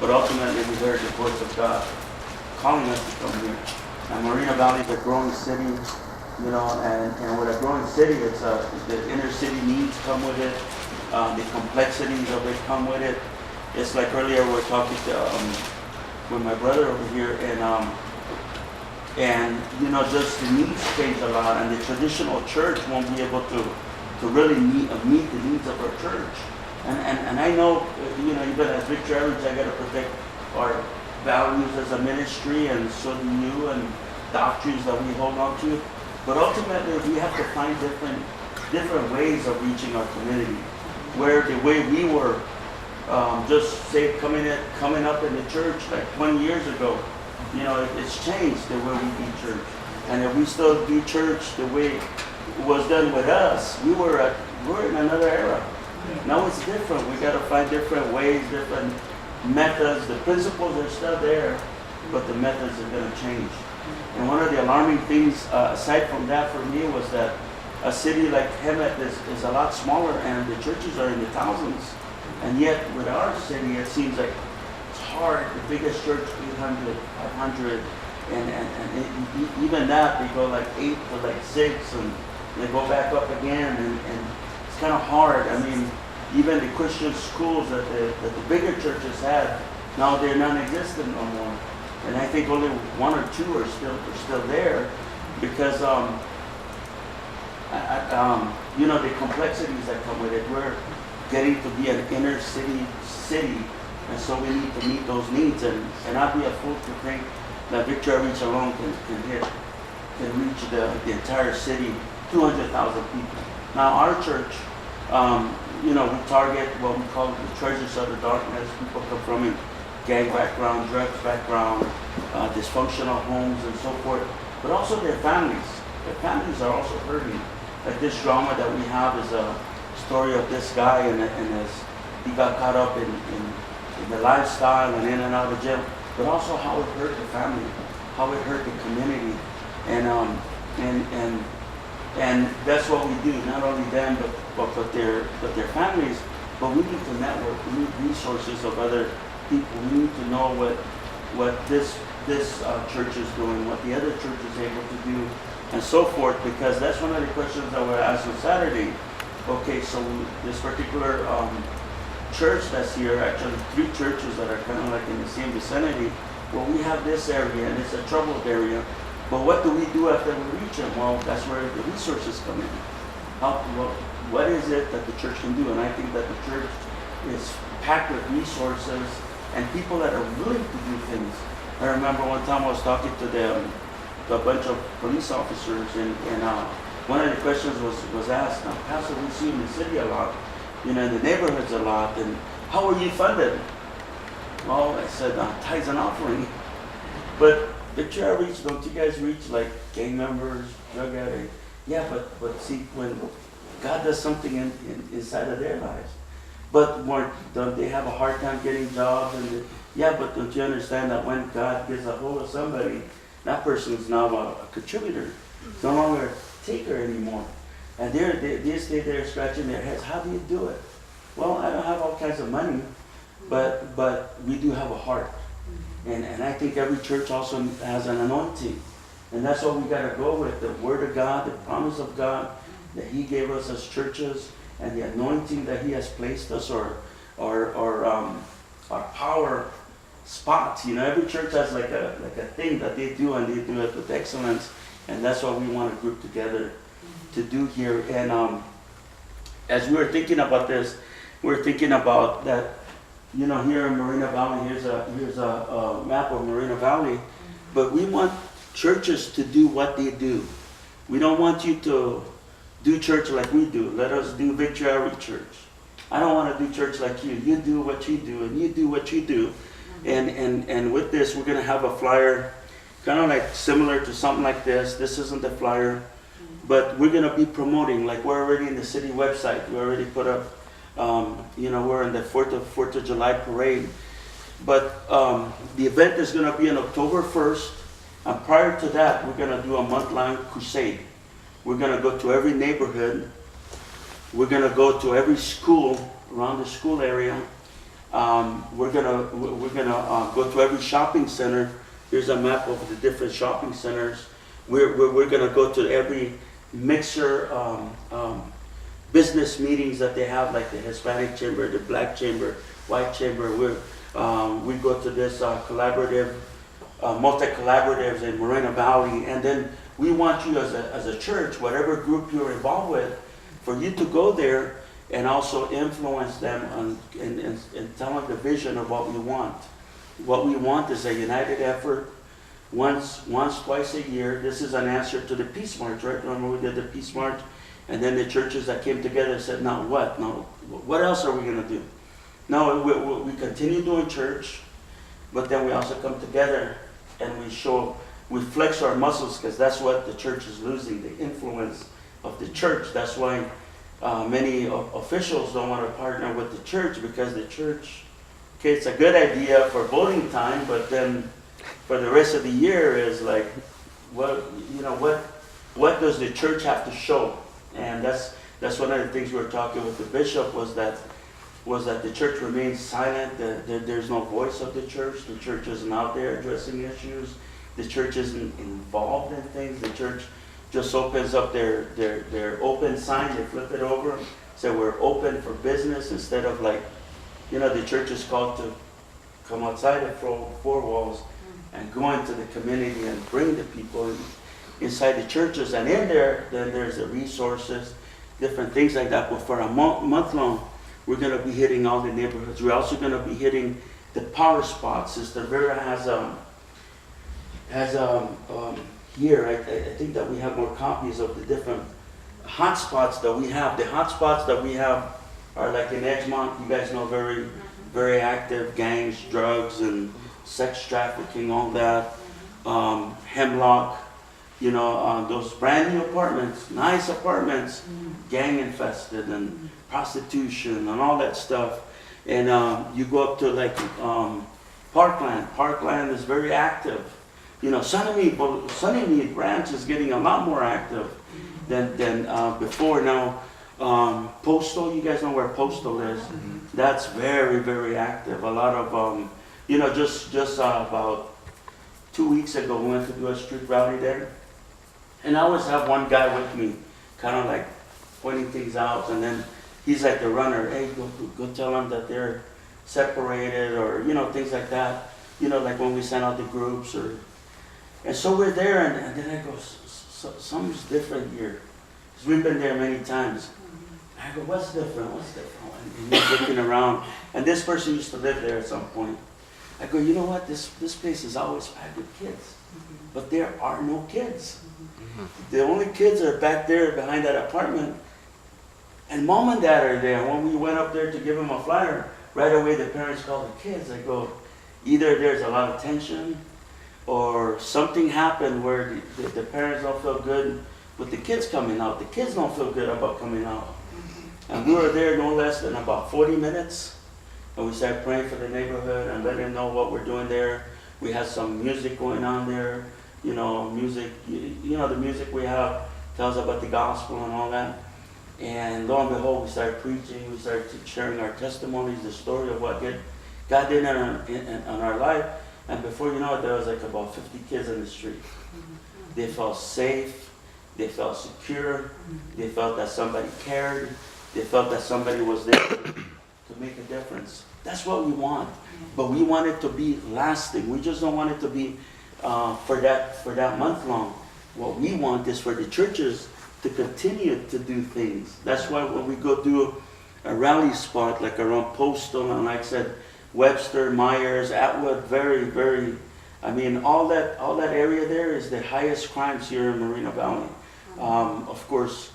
but ultimately we heard the voice of God calling us to come here. And Moreno Valley is a growing city, and with a growing city, the inner city needs come with it, the complexities of it come with it. It's like earlier we were talking with my brother over here, and just the needs change a lot, and the traditional church won't be able to really meet the needs of our church. And I know, even as Victory Outreach, I got to protect our values as a ministry, and so do you, and doctrines that we hold on to. But ultimately, we have to find different ways of reaching our community. Where the way we were, just say coming up in the church like 20 years ago, it's changed the way we do church. And if we still do church the way it was done with us, we're in another era. Now it's different. We got to find different ways, different methods. The principles are still there, but the methods are going to change. And one of the alarming things, aside from that for me, was that a city like Hemet is a lot smaller, and the churches are in the thousands. And yet, with our city, it seems like it's hard. The biggest church, 800, 500, and even that, they go like 8 to like 6, and they go back up again, and it's kind of hard. I mean, even the Christian schools that the bigger churches had, now they're non-existent no more. And I think only 1 or 2 are still there, because the complexities that come with it. We're getting to be an inner city, and so we need to meet those needs. And I'd be a fool to think that Victory Outreach alone can reach the entire city, 200,000 people. Now our church, we target what we call the treasures of the darkness. People come from a gang background, drugs background, dysfunctional homes, and so forth. But also their families. Their families are also hurting. Like this drama that we have is a story of this guy, and as he got caught up in the lifestyle and in and out of jail, but also how it hurt the family, how it hurt the community, and that's what we do. Not only them, but their families. But we need to network. We need resources of other people. We need to know what this church is doing, what the other church is able to do, and so forth, because that's one of the questions that were asked on Saturday. Okay, so this particular church that's here, actually 3 churches that are kind of like in the same vicinity, well, we have this area, and it's a troubled area, but what do we do after we reach them? Well, that's where the resources come in. What is it that the church can do? And I think that the church is packed with resources and people that are willing to do things. I remember one time I was talking to a bunch of police officers, and one of the questions was asked, now, Pastor, we see you in the city a lot, in the neighborhoods a lot, and how are you funded? Well, I said, tithes and offering. But Victory Outreach, don't you guys reach like gang members, drug addicts? Yeah, but see, when God does something inside of their lives, but don't they have a hard time getting jobs? But don't you understand that when God gets a hold of somebody, that person is now a contributor, no longer a taker anymore. And they stay there scratching their heads. How do you do it? Well, I don't have all kinds of money, but we do have a heart. And I think every church also has an anointing. And that's what we got to go with, the Word of God, the promise of God that He gave us as churches, and the anointing that He has placed us, or our power spots. Every church has like a thing that they do, and they do it with excellence. And that's what we want to group together to do here. And as we were thinking about this, we're thinking about that, here in Moreno Valley, here's a map of Moreno Valley, but we want churches to do what they do. We don't want you to do church like we do. Let us do Victory Outreach Church. I don't want to do church like you. You do what you do, and you do what you do. And with this, we're going to have a flyer, kind of like similar to something like this. This isn't the flyer, but we're going to be promoting, like we're already in the city website. We already put up, we're in the 4th of July parade. But the event is going to be on October 1st. And prior to that, we're going to do a month-long crusade. We're going to go to every neighborhood. We're going to go to every school around the school area. We're gonna go to every shopping center. Here's a map of the different shopping centers. We're gonna go to every mixer business meetings that they have, like the Hispanic Chamber, the Black Chamber, White Chamber. We go to this collaborative, multi-collaboratives in Moreno Valley, and then we want you as a church, whatever group you're involved with, for you to go there and also influence them and tell them the vision of what we want. What we want is a united effort, twice a year. This is an answer to the Peace March, right? Remember we did the Peace March, and then the churches that came together said, now what? Now, what else are we going to do? No, we continue doing church, but then we also come together and we flex our muscles, because that's what the church is losing, the influence of the church. That's why many officials don't want to partner with the church, because the church, okay, it's a good idea for voting time, but then for the rest of the year is like, what does the church have to show? And that's one of the things we were talking with the bishop, was that the church remains silent. There's no voice of the church. The church isn't out there addressing issues. The church isn't involved in things. The church just opens up their open sign, they flip it over, say we're open for business, instead of like, the church is called to come outside the four walls and go into the community and bring the people inside the churches. And in there, then there's the resources, different things like that. But for a month long, we're going to be hitting all the neighborhoods. We're also going to be hitting the power spots. Sister Vera has here, I think that we have more copies of the different hot spots that we have. The hot spots that we have are like in Edgemont, you guys know, very, very active gangs, drugs, and sex trafficking, all that. Hemlock, those brand new apartments, nice apartments, gang infested, and prostitution, and all that stuff. And you go up to like Parkland. Parkland is very active. Sunnymead Ranch is getting a lot more active than before. Now, Postal, you guys know where Postal is. That's very, very active. A lot of, just about 2 weeks ago, we went to do a street rally there. And I always have one guy with me, kind of like pointing things out. And then he's like the runner. Hey, go tell them that they're separated, or, things like that. Like when we send out the groups, and so we're there, and then I go, something's different here. Because we've been there many times. I go, what's different? And he's looking around. And this person used to live there at some point. I go, you know what? This place is always packed with kids. But there are no kids. The only kids are back there behind that apartment. And mom and dad are there. When we went up there to give them a flyer, right away the parents called the kids. I go, either there's a lot of tension, or something happened where the parents don't feel good with the kids coming out. The kids don't feel good about coming out. And we were there no less than about 40 minutes. And we started praying for the neighborhood and letting them know what we're doing there. We had some music going on there. Music, the music we have tells about the gospel and all that. And lo and behold, we started preaching. We started sharing our testimonies, the story of what God did in our life. And before you know it, there was like about 50 kids in the street. They felt safe. They felt secure. They felt that somebody cared. They felt that somebody was there to make a difference. That's what we want. But we want it to be lasting. We just don't want it to be for that month long. What we want is for the churches to continue to do things. That's why when we go do a rally spot, like around Postal, and like I said, Webster, Myers, Atwood, very, very, all that area there is the highest crimes here in Moreno Valley. Of course,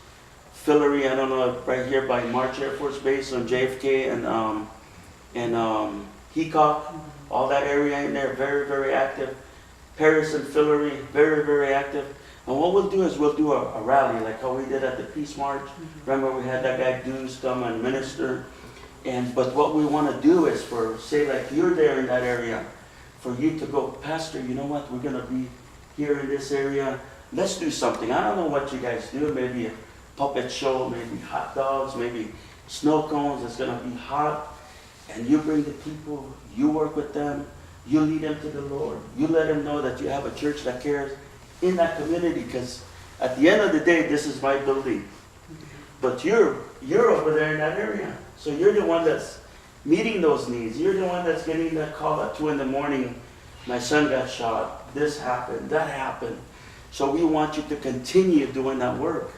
Fillery, I don't know, right here by March Air Force Base on JFK and Heacock, all that area in there, very, very active. Paris and Fillery, very, very active. And what we'll do is we'll do a rally, like how we did at the Peace March. Remember we had that guy Deuce come and minister. But what we want to do is for, say like you're there in that area, for you to go, Pastor, you know what, we're going to be here in this area. Let's do something. I don't know what you guys do, maybe a puppet show, maybe hot dogs, maybe snow cones. It's going to be hot. and you bring the people, you work with them, you lead them to the Lord. You let them know that you have a church that cares in that community, because at the end of the day, this is my building. But you're over there in that area. So you're the one that's meeting those needs. You're the one that's getting that call at 2 in the morning. My son got shot. This happened. That happened. So we want you to continue doing that work.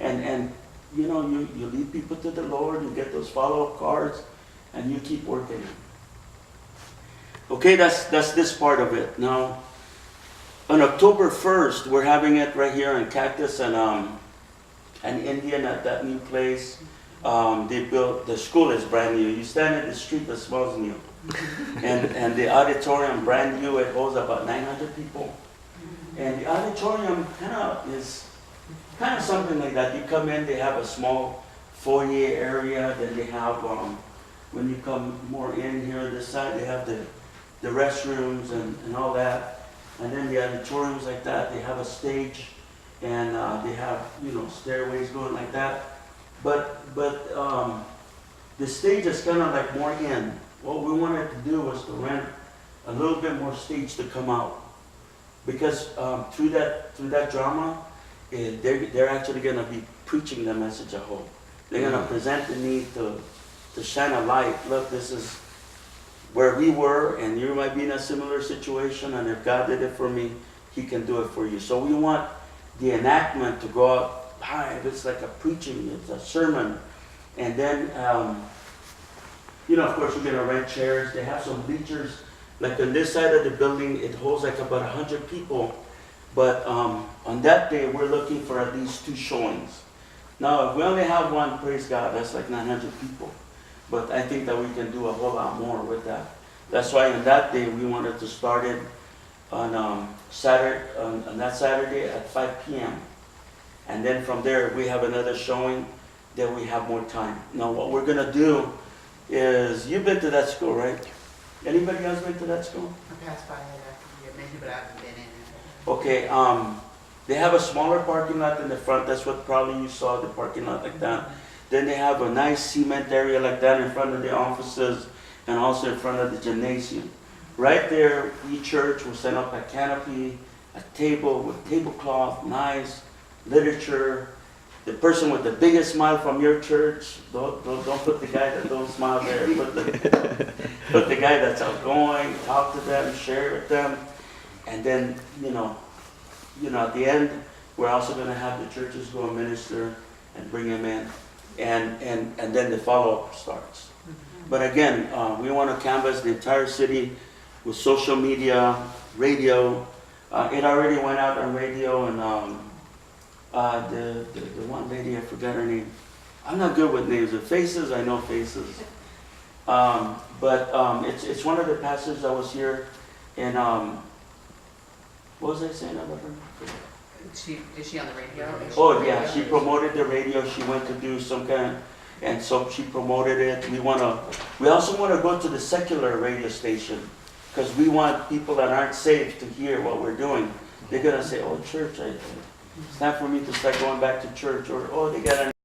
And you know, you lead people to the Lord, you get those follow-up cards, and you keep working. Okay, that's this part of it. Now, on October 1st, we're having it right here in Cactus and Indian at that new place. They built, the school is brand new. You stand in the street that smells new. And the auditorium, brand new, it holds about 900 people. And the auditorium is kind of something like that. You come in, they have a small foyer area. Then they have, when you come more in here, this side, they have the restrooms and all that. And then the auditoriums like that, they have a stage, and they have, you know, stairways going like that. But the stage is kind of like more in. What we wanted to do was to rent a little bit more stage to come out, because through that drama, they're actually going to be preaching the message at home. They're going to present the need to shine a light. Look, this is where we were, and you might be in a similar situation, and if God did it for me, He can do it for you. So we want the enactment to go out high. It's like a preaching, it's a sermon. And then, you know, of course, we're going to rent chairs. They have some bleachers. Like on this side of the building, it holds like about 100 people. But on that day, we're looking for at least 2 showings. Now, if we only have one, praise God, that's like 900 people. But I think that we can do a whole lot more with that. That's why on that day, we wanted to start it on on that Saturday at 5 p.m. And then from there, we have another showing, then we have more time. Now, what we're going to do is, you've been to that school, right? Anybody else been to that school? I passed by it maybe, but I haven't been in it. Okay, they have a smaller parking lot in the front. That's what probably you saw, the parking lot like that. Then they have a nice cement area like that in front of the offices and also in front of the gymnasium. Right there, each church will set up a canopy, a table with tablecloth, nice literature. The person with the biggest smile from your church, don't put the guy that don't smile there. Put the guy that's outgoing, talk to them, share with them. And then, you know, at the end, we're also going to have the churches go and minister and bring them in. And then the follow-up starts. But again, we want to canvass the entire city with social media, radio. It already went out on radio, and the one lady, I forgot her name. I'm not good with names. The faces, I know faces. But it's one of the pastors that was here, and what was I saying about her? Is she on the radio? Oh yeah, she promoted the radio. She went to do some kind of, and so she promoted it. We also want to go to the secular radio station, because we want people that aren't saved to hear what we're doing. They're gonna say, "Oh, church, it's time for me to start going back to church," or "Oh, they got an